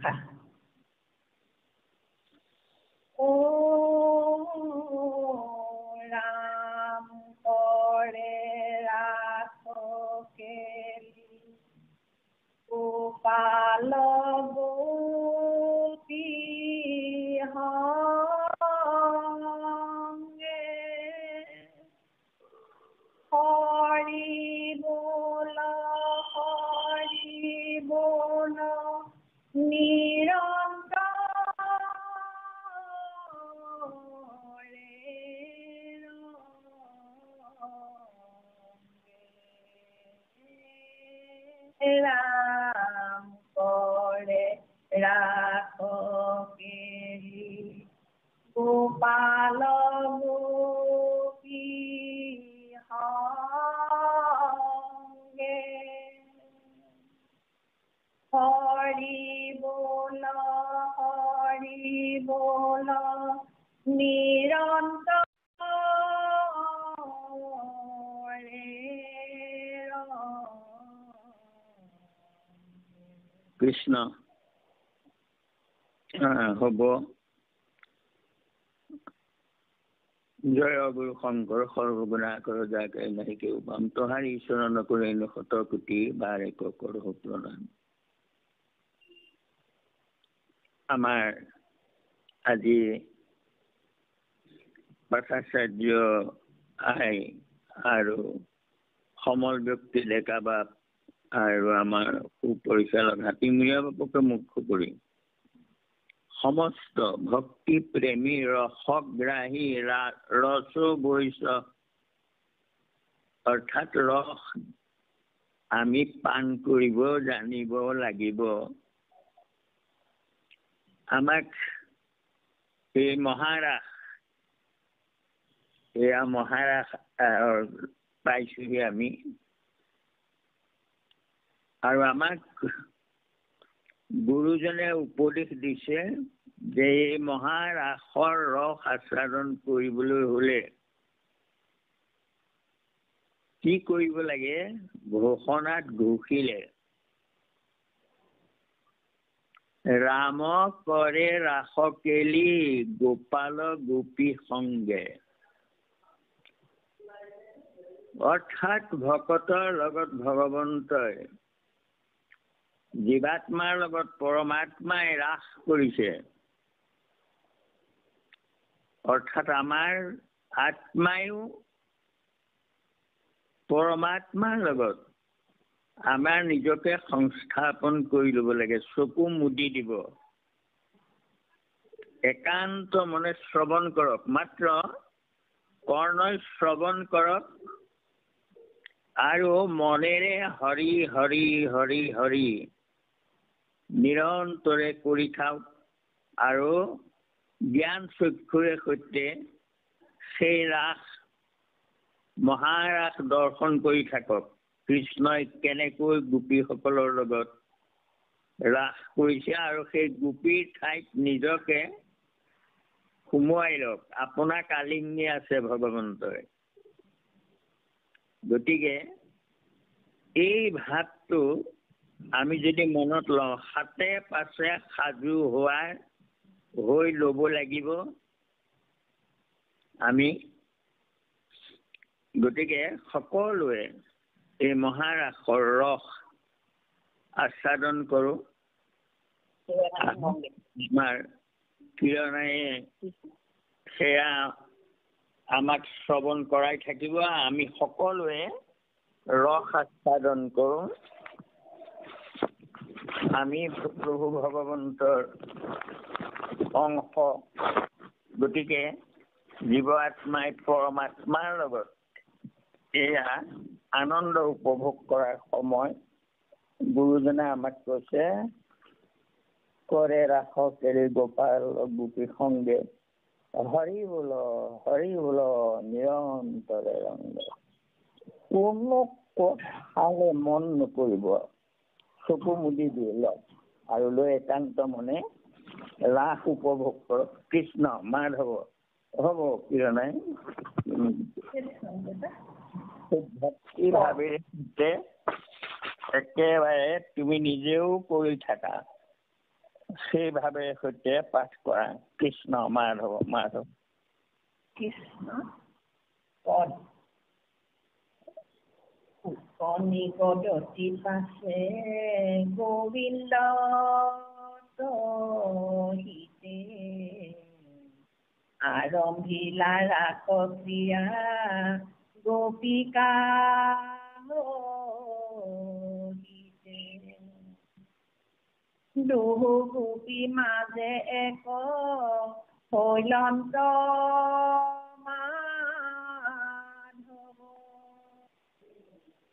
কথা। ও রাম করে রাখকে গোপাল গোপী সঙ্গে হরি বল নিরন্তরে রাম করে রাখকে গোপাল গোপী সঙ্গে হরি বল নিরন্তরে। কৃষ্ণ হব। জয় গুরু শংকৰ সৰ্বগুণাকৰ যাকে নাই কেউ পাম তোহাৰ ঈশ্বৰ নকৰে শত কোটি বাৰ এক কৰোহ প্ৰণাম। আমাৰ আজি পাঠাচাৰ্য আই আৰু সমল ব্যক্তি ডেকা বাপ আৰু আমাৰ সুপৰিচালক হাতীমূৰীয়া বাপকে মুখ্য কৰি সমস্ত ভক্তি প্ৰেমী ৰসগ্ৰাহী ৰস বৈশ অৰ্থাৎ ৰস আমি পান কৰিব জানিব লাগিব। আমাক এই মহাৰাস এয়া মহাৰাস পাইছোহি আমি আৰু আমাক গুৰুজনে উপদেশ দিছে যে এই মহাৰাসৰ ৰস আস্বাদন কৰিবলৈ হলে কি কৰিব লাগে? ঘোষণাত ঘোষিলে ৰাম কৰে ৰাসকেলি গোপাল গোপী সংগে, অৰ্থাৎ ভকতৰ লগত ভগৱন্তই জীৱাত্মাৰ লগত পৰমাত্মাই ৰাস কৰিছে। অৰ্থাৎ আমাৰ আত্মায়ো পৰমাত্মাৰ লগত আমাৰ নিজকে সংস্থাপন কৰি ল'ব লাগে। চকু মুদি দিব, একান্ত মনে শ্ৰৱণ কৰক। মাত্ৰ কৰ্ণই শ্ৰৱণ কৰক আৰু মনেৰে হৰি হৰি হৰি হৰি নিৰন্তৰে কৰি থাকক আৰু জ্ঞান চক্ষুৰে সৈতে সেই ৰাস মহাৰাস দৰ্শন কৰি থাকক। কৃষ্ণই কেনেকৈ গোপীসকলৰ লগত ৰাস কৰিছে আৰু সেই গোপীৰ ঠাইত নিজকে সুমুৱাই লওক। আপোনাক আলিংগি আছে ভগৱন্তই। গতিকে এই ভাৱটো আমি যদি মনত লওঁ, হাতে পাছে সাজু হৈ ল'ব লাগিব আমি। গতিকে সকলোৱে এই মহাৰাসৰ ৰস আস্বাদন কৰো। আমাৰ কিৰণায়ে সেয়া আমাক শ্ৰৱণ কৰাই থাকিব। আমি সকলোৱে ৰস আস্বাদন কৰো। আমি প্ৰভু ভগৱন্তৰ অংশ। গতিকে জীৱ আত্মাই পৰমাত্মাৰ লগত এয়া আনন্দ উপভোগ কৰাৰ সময়। গুৰুজনে আমাক কৈছে কৰে ৰাসকেলি গোপাল গোপী সংগে হৰি বোল নিৰন্তৰে ৰংগ। কোনো কথালে মন নকৰিব, চকু মুদি দি লওক আৰু লৈ একান্ত মনে ৰাস উপভোগ কৰক। কৃষ্ণ মাধৱ হ'ব কিৰণাই ভক্তি ভাৱেৰে একেবাৰে তুমি নিজেও কৰি থাকা। সেইভাৱে সৈতে পাঠ কৰা কৃষ্ণ মাধৱ মাধৱ কৃষ্ণ পদ কণিকদতি পাছে গোবিন্দ হিতে আৰম্ভিলা ৰাসক্ৰিয়া গোপিকা দুহু গোপী মাজে এক হৈলন্ত মাধৱ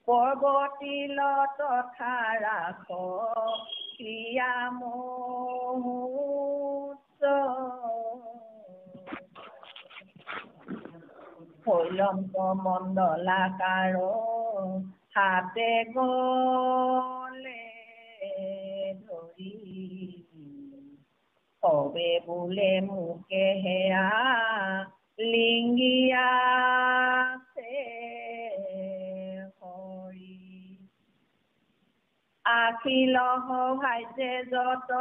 পৰ্বতী তথা ৰাস ক্ৰিয়া হৈলন্ত মণ্ডলাকাৰ হাতে গলে ধৰি সবে বোলে মোকে হেয়া লিংগিয়া হৰি আখিল সহায্যে যত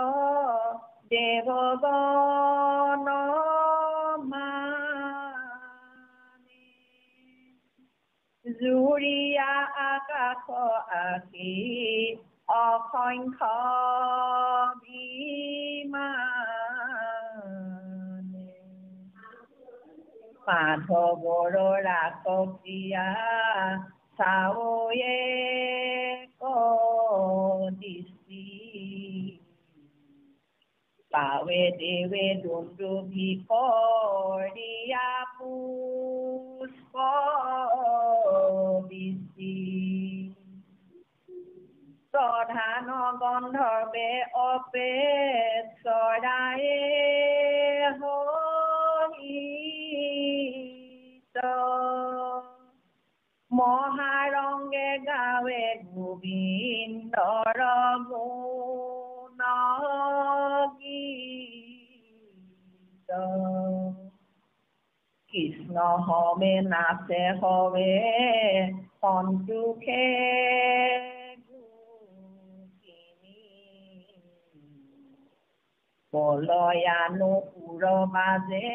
দেৱগণ জুৰিয়া আকাশ আশী অসংখ্য বিমানে মাধৱৰ ৰাসক্ৰিয়া চাৱয়ে দিছি পাৱে দেৱে দুন্দুভি কৰিয়া পুষ্প দিছি প্ৰধান গন্ধৰ্বে অপেক্ষৰায়ে হিত মহাৰংগে গাৱে গোবিন্দৰ গুণ গীত কৃষ্ণ হমে নাচে হৱে সন্তোষে বলয়ানুপুৰ মাজে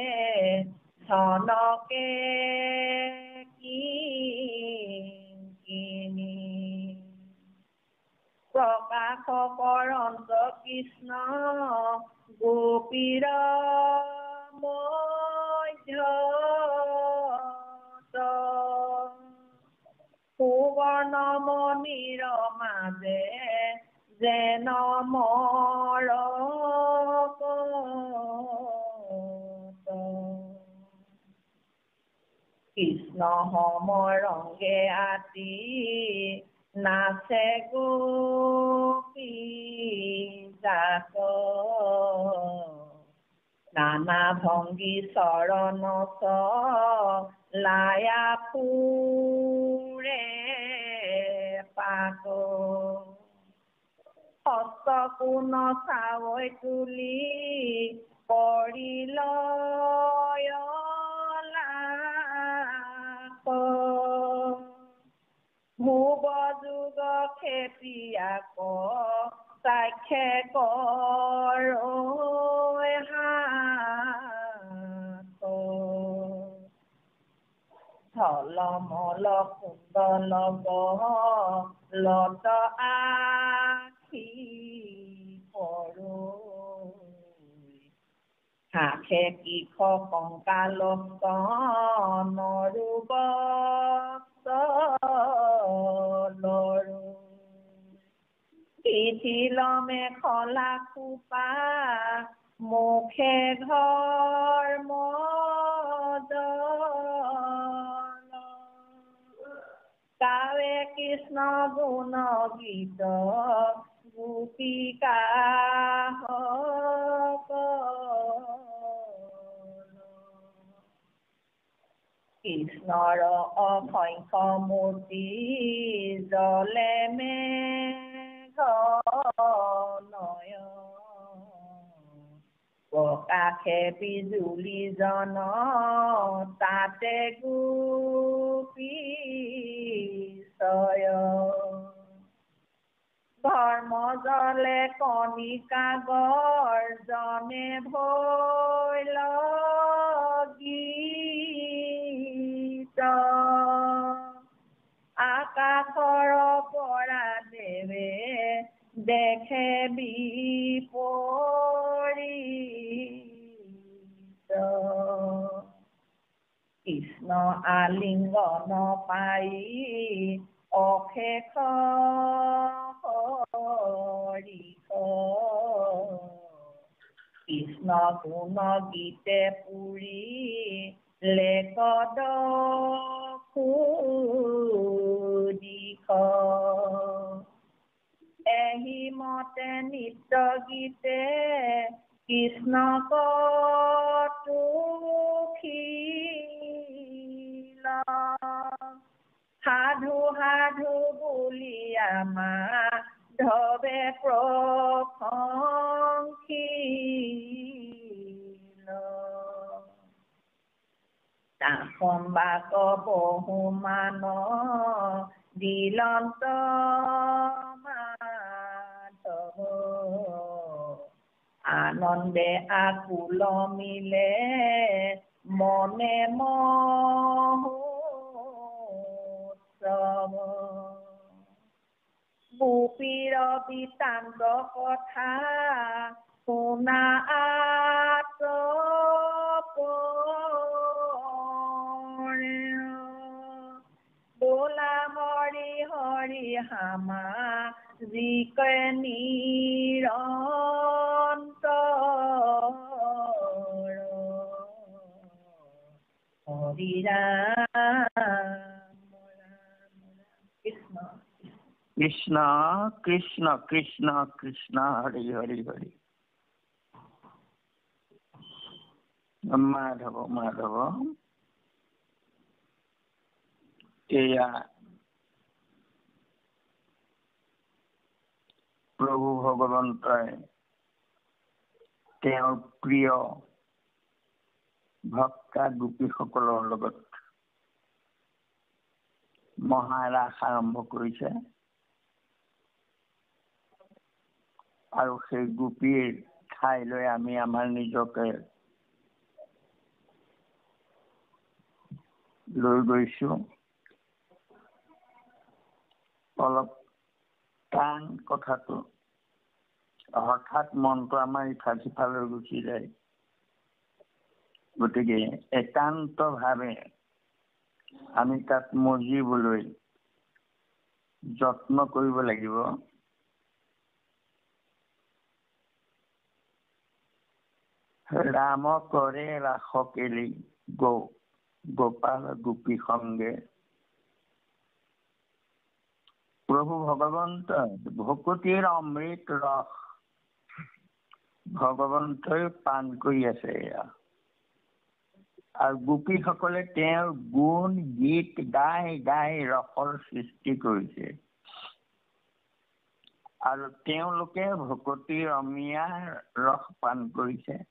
চনকে প্ৰকাশ কৰন্ত কৃষ্ণ গোপীৰ মধ্যত সুবৰ্ণমণিৰ মাজে যেন মৰ কৃষ্ণ সমৰংগে আতি নাচে গোপী জাত নানা ভংগী চৰণ লায়া ফুৰে পাত হস্ত কোন চাৱৈ তুলি কৰিলয় ভুৱ যুগ খেপিয়াক সাক্ষে থলমল কুণ্ডল লত আখি পৰো শাখে কিখ কংকালক নৰুব লৰু পিঠিল মেখলা খোপা মুখে ধৰ্ম গাৱে কৃষ্ণ গুণ গীত গোপিকা কৃষ্ণৰ অসংখ্য মূৰ্তি জলে মেঘ নয়ন প্ৰকাশে বিজুলী জন তাতে গোপী ধৰ্ম জলে কণিকা গড় মনে ভৈল গীত আকাশৰ পৰা দেৱে দেখে বিপৰীত কৃষ্ণ আলিংগন পাই অশেষ হৰিষ কৃষ্ণ গুণ গীতে পুৰি লেকদ সুদিশ এহি মতে নিত্য গীতে কৃষ্ণ কতুশীল সাধু সাধু বুলি মাধৱে প্ৰশংসিল তাসম বাক বহুমান দিলন্ত মাধৱ আনন্দে আকুল মিলে মনে মহোৎসৱ গোপীৰ বৃত্তান্ত কথা শুনা বোলা হৰি হৰি হামা জিকে নিৰন্তৰ হৰি ৰাম কৃষ্ণ কৃষ্ণ কৃষ্ণ কৃষ্ণ কৃষ্ণ হৰি হৰি হৰি মাধৱ মাধৱ এয়া প্ৰভু ভগৱন্তই তেওঁৰ প্ৰিয় ভক্তা গোপীসকলৰ লগত মহাৰাস আৰম্ভ কৰিছে আৰু সেই গোপীৰ ঠাইলৈ আমি আমাৰ নিজকে লৈ গৈছো অলপ টান কথাটো হঠাৎ মনটো আমাৰ ইফাল সিফালৈ গুচি যায় গতিকে একান্ত ভাৱে আমি তাত মজিবলৈ যত্ন কৰিব লাগিব ৰাম কৰে ৰাস কেলি গোপাল গোপী সংগে প্ৰভু ভগৱন্ত ভকতিৰ অমৃত ৰস ভগৱন্তই পান কৰি আছে আৰু গোপীসকলে তেওঁৰ গুণ গীত গাই গাই ৰসৰ সৃষ্টি কৰিছে আৰু তেওঁলোকে ভকতিৰ অমিয়া ৰস পান কৰিছে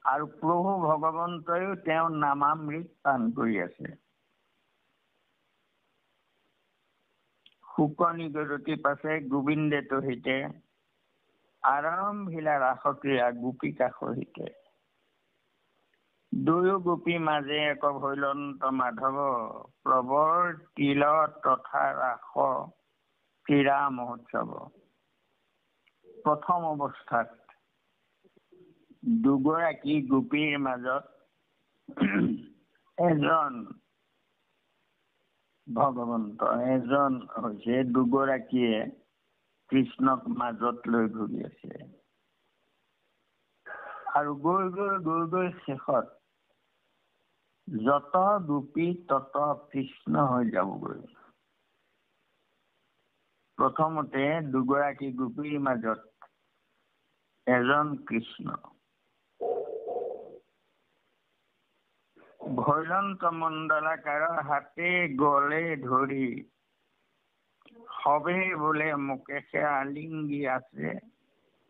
আৰু প্ৰভু ভগৱন্তইও তেওঁৰ নামামৃত পান কৰি আছে শুকনি গৰতি পাছে গোবিন্দে তহিতে আৰম্ভিলা ৰাসক্ৰিয়া গোপীকা সহিতে দুয়ো গোপী মাজে এক ভৈলন্ত মাধৱ প্ৰবৰ তিল তথা ৰাস ক্ৰীড়া মহোৎসৱ প্ৰথম অৱস্থাত দুগৰাকী গোপীৰ মাজত এজন ভগৱন্ত এজন হৈছে দুগৰাকীয়ে কৃষ্ণক মাজত লৈ ঘূৰি আছে আৰু গৈ গৈ গৈ গৈ শেষত যত গোপী তত কৃষ্ণ হৈ যাবগৈ প্ৰথমতে দুগৰাকী গোপীৰ মাজত এজন কৃষ্ণ ভৈলন্ত মণ্ডলাকাৰ হাতে গলে ধৰি সবে বোলে মুকেশে আলিংগি আছে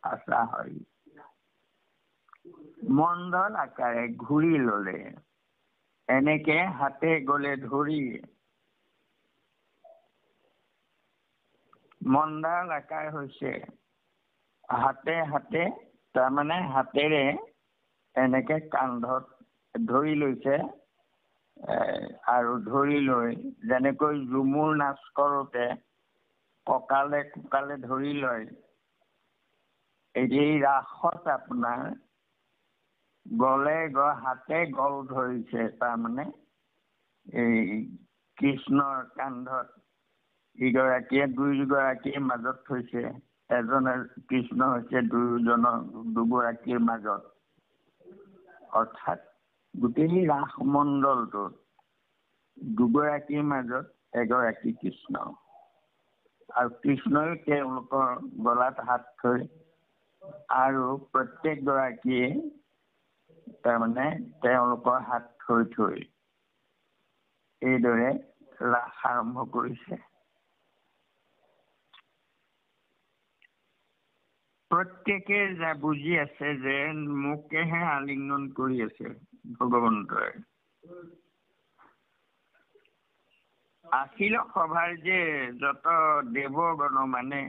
আশা হয় মণ্ডল আকাৰে ঘূৰি ললে এনেকে হাতে গলে ধৰি মণ্ডল আকাৰ হৈছে হাতে হাতে তাৰমানে হাতেৰে এনেকে কান্ধত ধৰি লৈছে আৰু ধৰি লৈ যেনেকৈ ঝুমুৰ নাচ কৰোতে কঁকালে কঁকালে ধৰি লয়, এই ৰাসত আপোনাৰ হাতে গল ধৰিছে। তাৰমানে এই কৃষ্ণৰ কান্ধত দুয়োগৰাকীৰ মাজত থৈছে। এজনে কৃষ্ণ হৈছে দুগৰাকীৰ মাজত, অৰ্থাৎ গোটেই ৰাস মণ্ডলটোত দুগৰাকীৰ মাজত এগৰাকী কৃষ্ণ, আৰু কৃষ্ণই তেওঁলোকৰ গলাত হাত থৈ আৰু প্ৰত্যেক গৰাকীয়ে তাৰমানে তেওঁলোকৰ হাত থৈ এইদৰে ৰাস আৰম্ভ কৰিছে। প্ৰত্যেকে বুজি আছে যে মোকেহে আলিংগন কৰি আছে ভগৱন্তই। আখিল সভাৰ যে যত দেৱগণ মানে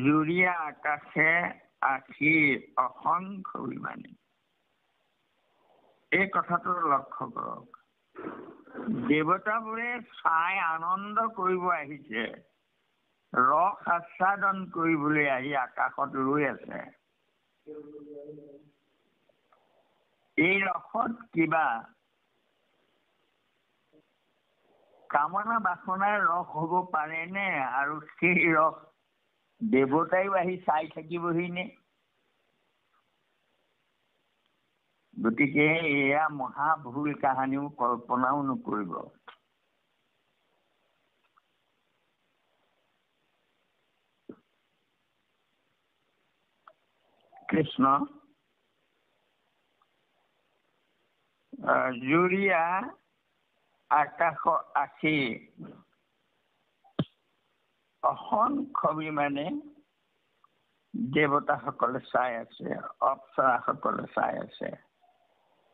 জুৰিয়া আকাশে আখি অসংখ্য বিমানে। এই কথাটো লক্ষ্য কৰক। দেৱতাবোৰে চাই আনন্দ কৰিব আহিছে, ৰস আস্বাদন কৰিবলৈ আহি আকাশত ৰৈ আছে। এই ৰসত কিবা কামনা বাসনাৰ ৰস হব পাৰে নে? আৰু সেই ৰস দেৱতাইও আহি চাই থাকিবহি নে? গতিকে এয়া মহা ভুল কাহানিও কল্পনাও নকৰিব। কৃষ্ণ জুৰিয়া আকাশ আখি অসংখ্য বিমানে দেৱতাসকলে চাই আছে, অপ্সৰাসকলে চাই আছে।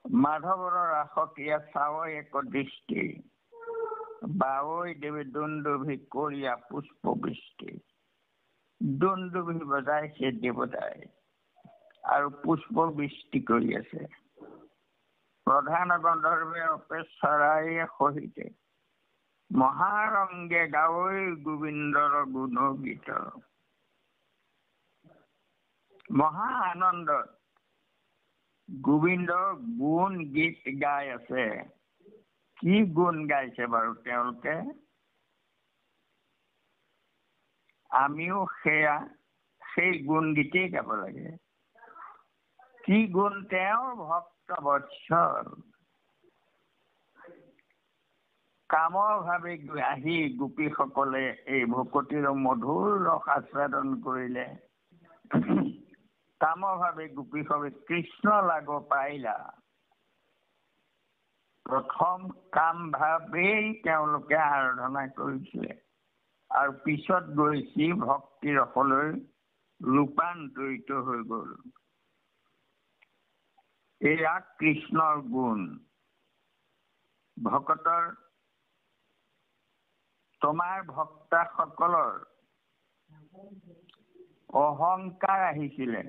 মাধৱৰ ৰাসক ইয়া চাৱই এক দৃষ্টি, বাৱৈ দেৱে দুন্দুভি কৰিয়া পুষ্প বৃষ্টি। দুন্দুভি বজাইছে দেৱতাই আৰু পুষ্প বৃষ্টি কৰি আছে। প্ৰধান গন্ধৰ্বে অপেশ্বৰায়ে সহিতে, মহাৰংগে গাৱৈ গোবিন্দৰ গুণ গীত। মহা আনন্দত গোবিন্দৰ গুণ গীত গাই আছে। কি গুণ গাইছে বাৰু তেওঁলোকে? আমিও সেই গুণ গীতেই গাব লাগে। কি গুণ? তেওঁৰ ভক্ত বৎসল, কামৰ ভাৱে আহি গোপীসকলে এই ভকতিৰ মধুৰ ৰস আস্বাদন কৰিলে। কামৰ ভাৱে গোপীসকলে কৃষ্ণ লাগ পাইলা। প্ৰথম কাম ভাৱেই তেওঁলোকে আৰাধনা কৰিছিলে, আৰু পিছত গৈ শ্ৰী ভক্তি ৰসলৈ ৰূপান্তৰিত হৈ গল। এয়া কৃষ্ণৰ গুণ। ভকতৰ তোমাৰ ভক্তসকলৰ অহংকাৰ আহিছিলে,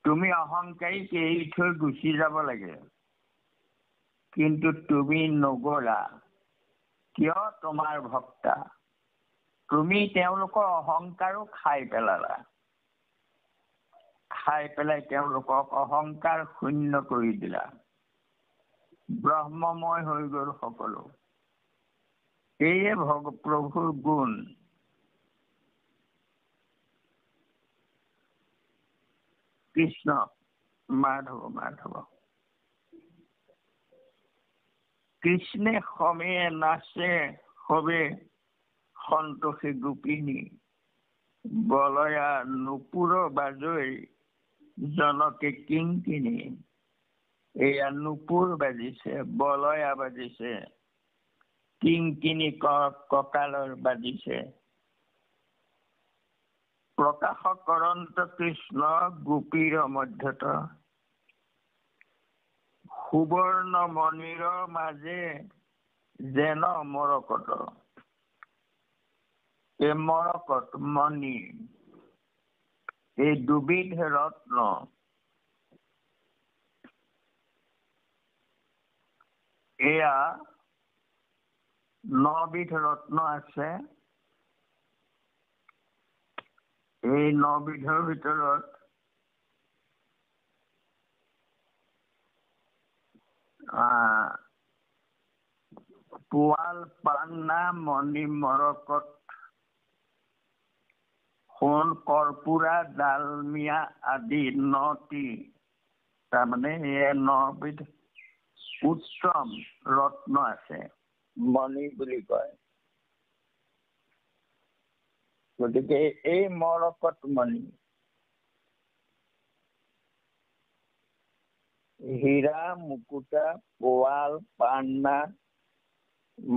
তুমি অহংকাৰীক এৰি থৈ গুচি যাব লাগে, কিন্তু তুমি নগলা। কিয়? তোমাৰ ভক্তা। তুমি তেওঁলোকৰ অহংকাৰো খাই পেলালা। খাই পেলাই তেওঁলোকক অহংকাৰ শূন্য কৰি দিলা। ব্ৰহ্মময় হৈ গল সকলো। এয়ে প্ৰভুৰ গুণ। কৃষ্ণ মাধৱ মাধৱ। কৃষ্ণে সমে নাচে হবে সন্তোষী গোপিনী, বলয়া নুপুৰ বাজৈ জনকে কিংকিনী। এয়া নুপুৰ বাজিছে, বলয়া বাজিছে, কিংকিনী কঁকালৰ বাজিছে। প্ৰকাশ কৰন্ত কৃষ্ণ গোপীৰ মধ্যত, সুবৰ্ণ মণিৰ মাজে যেন মৰকত। এই মৰকত মণি, এই দুবিধ ৰত্ন এয়া 9 বিধ ৰত্ন আছে। এই 9 বিধৰ ভিতৰত পোৱাল, পান্না, মণি, মৰকত, সোণ, কৰ্পূৰা, ডালমিয়া আদি 9টি, তাৰমানে এই 9 বিধ উত্তম ৰত্ন আছে, মণি বুলি কয়। গতিকে এই মৰকত মণি, হীৰা, মুকুতা, পোৱাল, পান্না,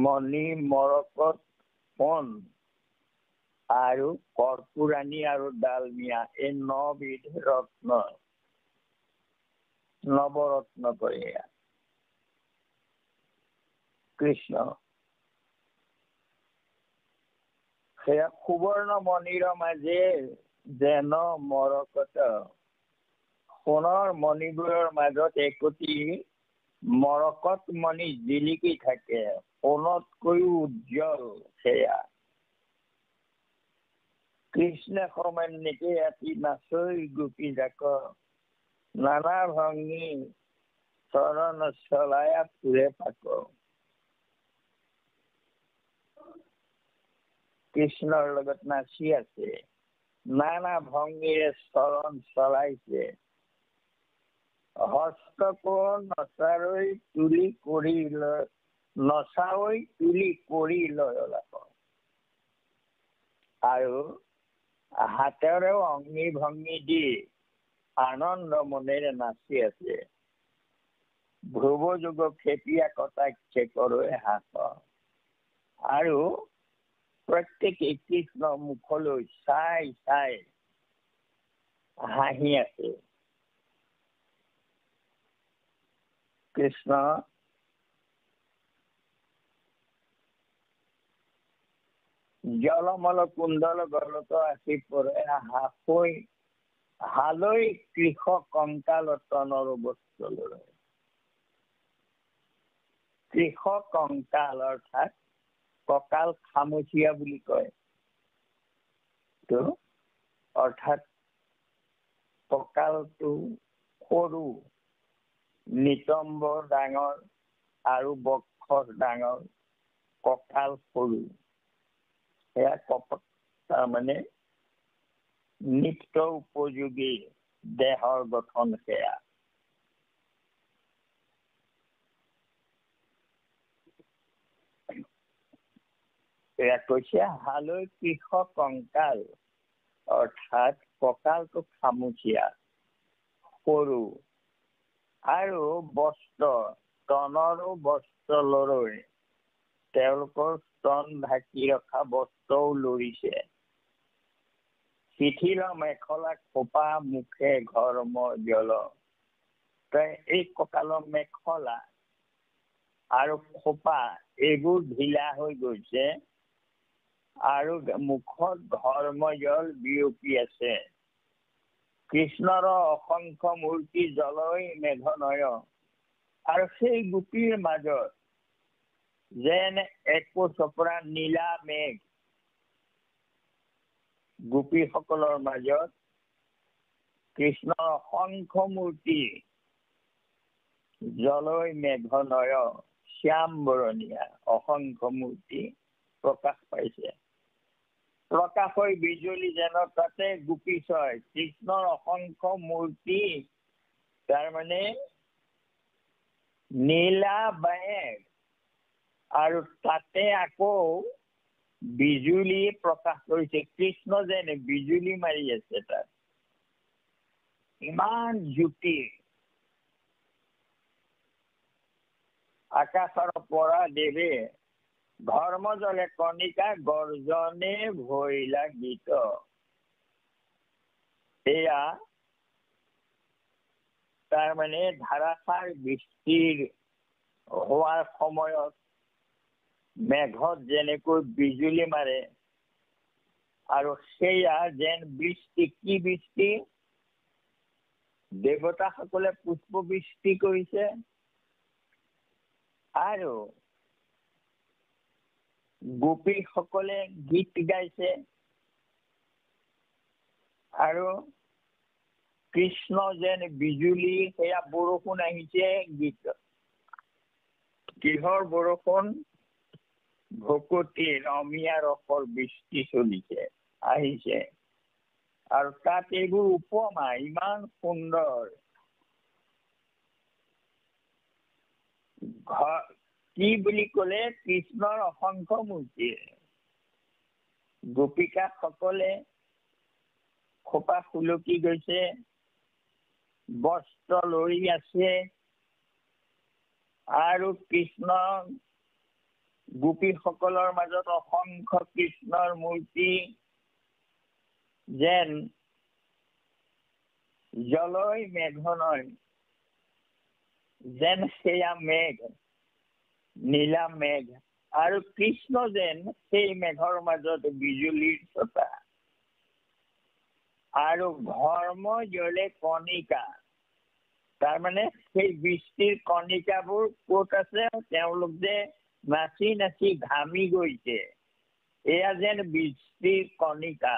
মণি, মৰকত, সোণ আৰু কৰ্পূৰাণী আৰু ডালমিয়া, এই 9 বিধ ৰত্ন, নৱৰত্ন কয় কৃষ্ণ। সেয়া সুবৰ্ণ মণিৰ মাজে যেন মৰকত, সোণৰ মণিবোৰৰ মাজত একোটি মৰকত মণি জিলিকি থাকে, সোণতকৈও উজ্জ্বল সেয়া। কৃষ্ণ সমান্বিতে আতি নাচৈ গোপী জাক, নানা ভংগী চৰণ চলায়া ফুৰে পাক। কৃষ্ণৰ লগত নাচি আছে, নানা ভংগীৰে চৰণ চলাইছে, হস্তকোণ নচাৰৈ তুলি কৰি লৈ, নচাৱৈ তুলি কৰি লৈ আৰু হাতেৰেও অংগী ভংগী দি আনন্দ মনেৰে নাচি আছে। ধ্ৰুৱ যুগ খেপিয়া কটাক্ষে কৰৈ হাস, আৰু প্ৰত্যেকে কৃষ্ণৰ মুখলৈ চাই চাই হাঁহি আছে। কৃষ্ণ জলমল কুণ্ডল গলত আহি পৰে, হালৈ কৃষক কংকাল তনৰ বস্ত্ৰ লয়। কৃষক কংকাল অৰ্থাৎ কঁকাল খামুচীয়া বুলি কয়। অৰ্থাৎ কঁকালটো সৰু, নিতম্ব ডাঙৰ আৰু বক্ষ ডাঙৰ, কঁকাল সৰু, সেয়া তাৰমানে নিত্য উপযোগী দেহৰ গঠন সেয়া। এয়া কৈছে হালৈ কৃষক কংকাল, অৰ্থাৎ কঁকালটো খামুচীয়া, সৰু, আৰু বস্ত্ৰ, স্তনৰো বস্ত্ৰ লৰৈ, তেওঁলোকৰ স্তন ঢাকি ৰখা বস্ত্ৰও লৰিছে। শিথিল মেখলা খোপা মুখে ঘৰ্ম জল, এই কঁকালৰ মেখলা আৰু খোপা এইবোৰ ঢিলা হৈ গৈছে, আৰু মুখত ঘৰ্মজল বিয়পি আছে। কৃষ্ণৰ অসংখ্য মূৰ্তি জলই মেঘনয়, আৰু সেই গোপীৰ মাজত যেন একো চপৰা নীলা মেঘ, গোপীসকলৰ মাজত কৃষ্ণৰ অসংখ্য মূৰ্তি জলই মেঘনয়, শ্যাম বৰণীয়া অসংখ্য মূৰ্তি প্ৰকাশ পাইছে। প্ৰকাশ হৈ বিজুলী যেন তাতে গোপী ছয়, কৃষ্ণৰ অসংখ্য মূৰ্তি তাৰমানে নীলা মেঘ, আৰু তাতে আকৌ বিজুলী প্ৰকাশ কৰিছে। কৃষ্ণ যেন বিজুলী মাৰি আছে তাত, ইমান জ্যোতি। আকাশৰ পৰা দেৱে ঘৰ্মজলে কণিকা গৰ্জনে ভৈলা গীত। এয়া তাৰমানে ধাৰাসাৰ বৃষ্টিৰ হোৱাৰ সময়ত মেঘত যেনেকৈ বিজুলী মাৰে, আৰু সেয়া যেন বৃষ্টি, কি বৃষ্টি? দেৱতাসকলে পুষ্প বৃষ্টি কৰিছে আৰু গোপীসকলে গীত গাইছে আৰু কৃষ্ণ যেন বিজুলী, সেয়া বৰষুণ আহিছে গীত। কিহৰ বৰষুণ? ভকতিৰ অমিয়া ৰসৰ বৃষ্টি চলিছে, আহিছে। আৰু তাত এইবোৰ উপমা ইমান সুন্দৰ। কি বুলি কলে? কৃষ্ণৰ অসংখ্য মূৰ্তি। গোপিকাসকলে খোপা খুলকি গৈছে, বস্ত্ৰ লৰি আছে আৰু কৃষ্ণ গোপীসকলৰ মাজত অসংখ্য কৃষ্ণৰ মূৰ্তি যেন জলয় মেঘনয়, যেন সেয়া মেঘ, নীলা মেঘ, আৰু কৃষ্ণ যেন সেই মেঘৰ মাজত বিজুলীৰ ছটা, আৰু ঘৰ্ম জলে কণিকা। তাৰমানে সেই বৃষ্টিৰ কণিকাবোৰ ক'ত আছে? তেওঁলোক যে নাচি নাচি ঘামি গৈছে, এয়া যেন বৃষ্টিৰ কণিকা,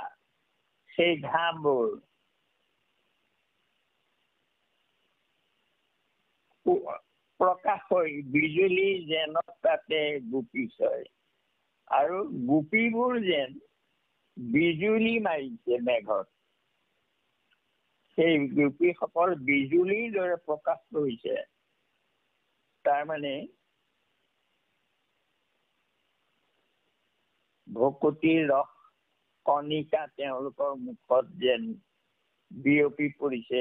সেই ঘামবোৰ। প্ৰকাশ হৈ বিজুলী যেন তাতে গোপী ছয়, আৰু গোপীবোৰ যেন বিজুলী মাৰিছে মেঘত। সেই গোপীসকল বিজুলীৰ দৰে প্ৰকাশ কৰিছে। তাৰমানে ভকতিৰ ৰস কণিকা তেওঁলোকৰ মুখত যেন বিয়পি পৰিছে,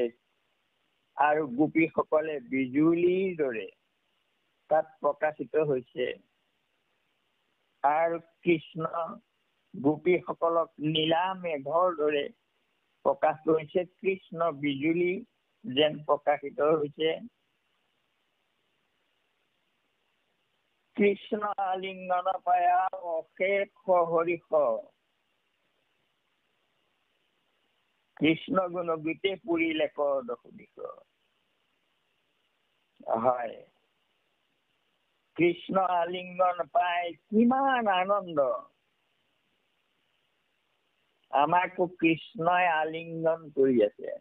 আৰু গোপীসকলে বিজুলীৰ দৰে তাত প্ৰকাশিত হৈছে। আৰু কৃষ্ণ গোপীসকলক নীলা মেঘৰ দৰে প্ৰকাশ কৰিছে, কৃষ্ণ বিজুলী যেন প্ৰকাশিত হৈছে। কৃষ্ণ আলিংগন পায়া অশেষ হৰিষ, কৃষ্ণ গুণ গীতে পুৰিলে কদশদিশ। হয়, কৃষ্ণ আলিংগন পাই কিমান আনন্দ। আমাকো কৃষ্ণই আলিংগন কৰি আছে।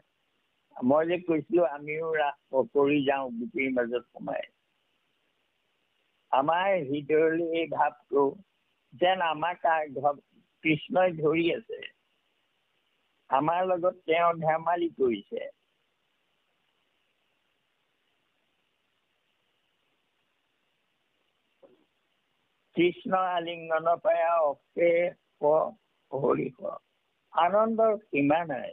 মই যে কৈছিলো আমিও ৰাস কৰি যাওঁ গোপীৰ মাজত সোমাই। আমাৰ হৃদয়লৈ এই ভাৱটো যেন আমাক কৃষ্ণই ধৰি আছে, আমাৰ লগত তেওঁ ধেমালি কৰিছে। কৃষ্ণ আলিংগন পায়া অশেষ হৰিষ, আনন্দৰ সীমা নাই।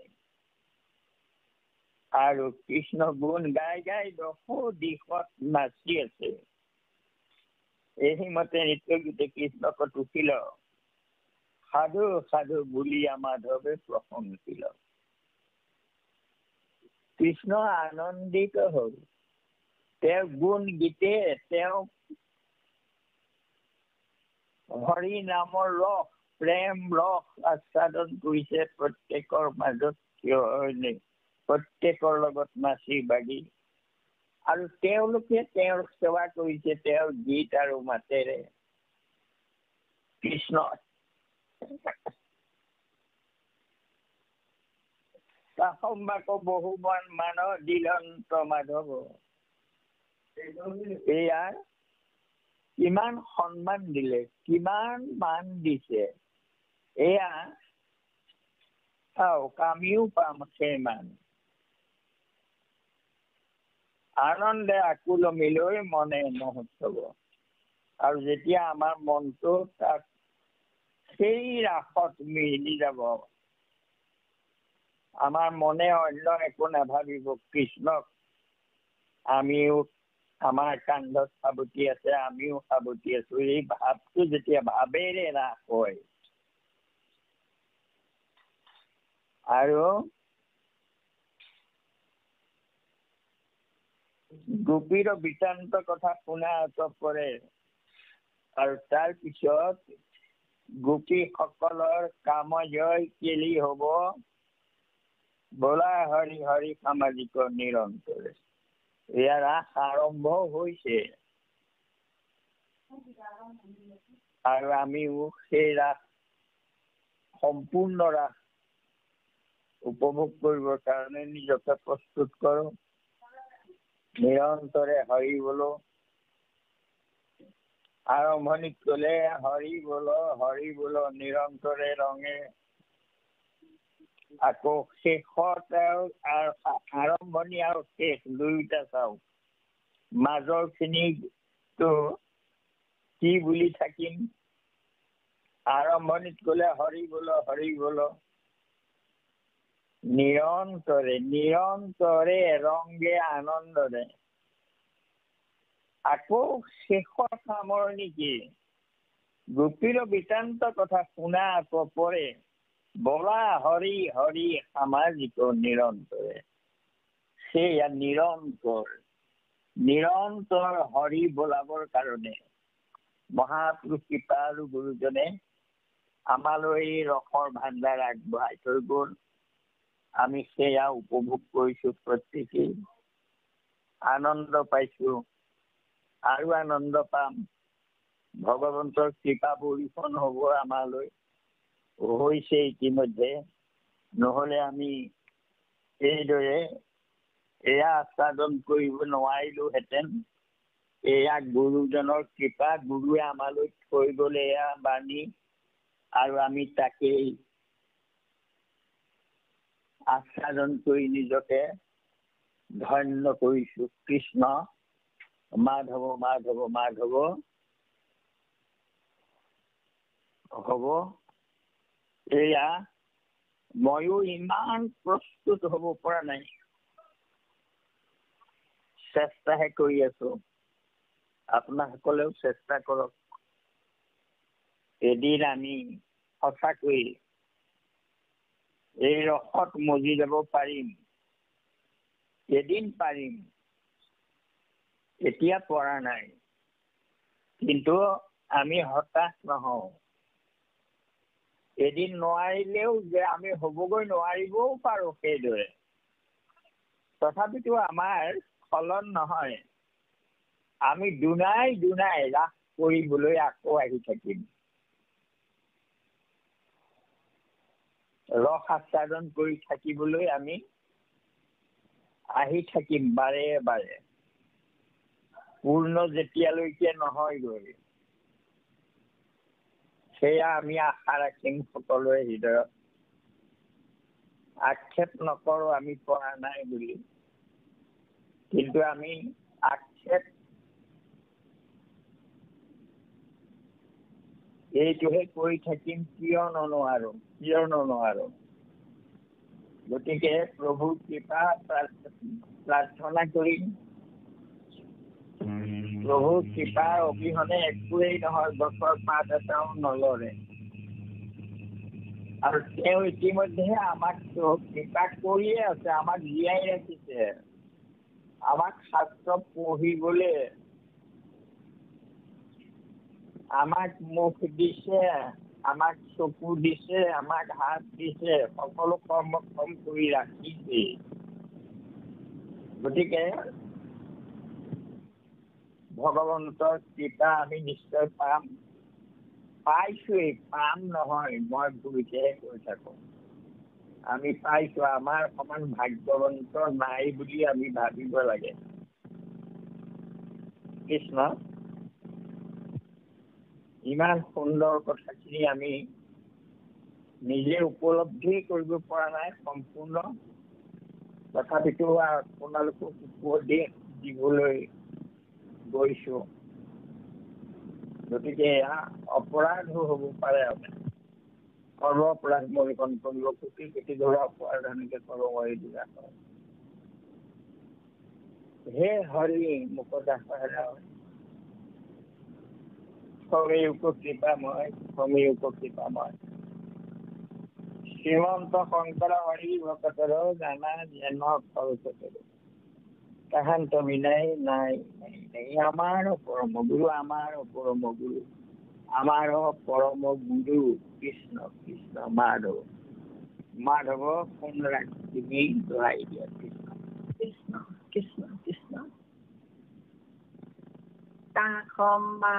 আৰু কৃষ্ণ গুণ গাই গাই দশ দিশত নাচি আছে। এই মতে নৃত্য গীতে কৃষ্ণক টুকিল, সাধু সাধু বুলিয়া মাধৱে প্ৰশংসিল। কৃষ্ণ আনন্দিত হল, তেওঁ গুণ গীতে তেওঁ হৰি নামৰ ৰস, প্ৰেম ৰস আস্বাদন কৰিছে প্ৰত্যেকৰ মাজত থিয় হৈ, প্ৰত্যেকৰ লগত নাচি বাগি। আৰু তেওঁলোকে তেওঁৰ সেৱা কৰিছে তেওঁৰ গীত আৰু মাতেৰে। কৃষ্ণ সম্বাক বহুমান মান দিলন্ত মাধৱ, এয়াৰ কিমান সন্মান দিলে, কিমান মান দিছে, এয়া আমিও পাম সেই মান। আনন্দে আকুল মিলৈ মনে মহোৎসৱ। আৰু যেতিয়া আমাৰ মনটো তাত সেই ৰাসত মিলি যাব, আমাৰ মনে অন্য একো নাভাবিব, কৃষ্ণক আমিও আমাৰ কান্ধত সাৱটি আছে, আমিও সাৱটি আছো। এই ভাৱটো যেতিয়া ভাৱেৰে ৰাস হয়, আৰু গোপীৰ বিতান্ত কথা শুনা আটক কৰে। আৰু তাৰ পিছত গোপীসকলৰ কাম জয় কেলি হব, বোলা হৰি হৰি সামাজিক নিৰন্তৰে। এয়া ৰাস আৰম্ভ হৈছে আৰু আমিও সেই ৰাস সম্পূৰ্ণ ৰাস উপভোগ কৰিবৰ কাৰণে নিজকে প্ৰস্তুত কৰো। নিৰন্তৰে হৰি বলো। আৰম্ভণিত কলে হৰি বলো নিৰন্তৰে ৰঙে। আকৌ শেষত আৰম্ভণি আৰু শেষ দুয়োটা চাও। মাজৰ খিনিটো কি বুলি থাকিম? আৰম্ভণিত কলে হৰি বলো নিৰন্তৰে ৰংগে আনন্দৰে। আকৌ শেষৰ সামৰণি কি? গোপীৰ বৃত্তান্ত কথা শুনা আকৌ পৰে, বলা হৰি হৰি সামাজিক নিৰন্তৰে। সেয়া নিৰন্তৰ হৰি বোলাবৰ কাৰণে মহাপুৰুষ কৃপা আৰু গুৰুজনে আমালৈ ৰসৰ ভাণ্ডাৰ আগবঢ়াই থৈ গল। আমি সেয়া উপভোগ কৰিছো, প্ৰত্যেকেই আনন্দ পাইছো আৰু আনন্দ পাম। ভগৱন্তৰ কৃপা বৰ্ষণ হব আমালৈ, হৈছে ইতিমধ্যে। নহলে আমি এইদৰে এয়া আস্বাদন কৰিব নোৱাৰিলোহেঁতেন। এয়া গুৰুজনৰ কৃপা, গুৰুৱে আমালৈ থৈ গলে এয়া বাণী, আৰু আমি তাকেই আস্বাদন কৰি নিজকে ধন্য কৰিছো। কৃষ্ণ মাধৱ মাধৱ মাধৱ হব। এয়া ময়ো ইমান প্ৰস্তুত হব পৰা নাই, চেষ্টাহে কৰি আছো। আপোনাসকলেও চেষ্টা কৰক। এদিন আমি সঁচাকৈ এই ৰসত মজি যাব পাৰিম। এদিন পাৰিম, এতিয়া পৰা নাই। কিন্তু আমি হতাশ নহওঁ। এদিন নোৱাৰিলেও যে আমি হবগৈ নোৱাৰিবও পাৰো সেইদৰে। তথাপিতো আমাৰ ফলন নহয়। আমি দুনাই ৰাস কৰিবলৈ আকৌ আহি থাকিম। ৰস আস্বাদন কৰি থাকিবলৈ আমি আহি থাকিম বাৰে বাৰে, পূৰ্ণ যেতিয়ালৈকে নহয়গৈ। সেয়া আমি আশা ৰাখিম সকলোৰে হৃদয়ত। আক্ষেপ নকৰো আমি পৰা নাই বুলি, কিন্তু আমি আক্ষেপ এইটোহে কৰি থাকিম, কিয় নোৱাৰো। গতিকে প্ৰভুৰ কৃপা প্ৰাৰ্থনা কৰিম। প্ৰভুৰ কৃপাৰ অবিহনে একোৱেই নহয়, গছৰ পাত এটাও নলৰে। আৰু তেওঁ ইতিমধ্যে আমাক কৃপা কৰিয়ে আছে, আমাক জীয়াই ৰাখিছে। আমাক শাস্ত্ৰ পঢ়িবলৈ আমাক মুখ দিছে, আমাক চকু দিছে, আমাক হাত দিছে, সকলো কৰ্মক্ষম কৰি ৰাখিছে। গতিকে ভগৱন্তৰ কৃপা আমি নিশ্চয় পাম। পাইছোৱেই, পাম নহয়, মই ভুলকেহে কৈ থাকো। আমি পাইছো। আমাৰ সমান ভাগ্যৱন্ত নাই বুলি আমি ভাবিব লাগে। কৃষ্ণ ইমান সুন্দৰ কথাখিনি আমি নিজে উপলব্ধি কৰিব পৰা নাই সম্পূৰ্ণ। তথাপিতো আপোনালোকক উপদেশ দিবলৈ গৈছো। গতিকে এয়া অপৰাধ হব পাৰে। সৰ্ব অপৰাধ মৰিকন কৰিব, কোটি ধৰা অপৰাধ এনেকে কব মই দিলা। হে হৰি মুখদাস কৃপাময় শ্ৰীমন্ত শংকৰ হৰি ভকতৰ জানা জ্ঞান ফলচতৰ তাহান্ত বিনাই নাই। আমাৰ পৰম গুৰু আমাৰ পৰম গুৰু কৃষ্ণ কৃষ্ণ মাধব মাধব কোন ৰাগ তুমি দোহাই দিয়া কৃষ্ণ কৃষ্ণ কৃষ্ণ কৃষ্ণ। তাখম বা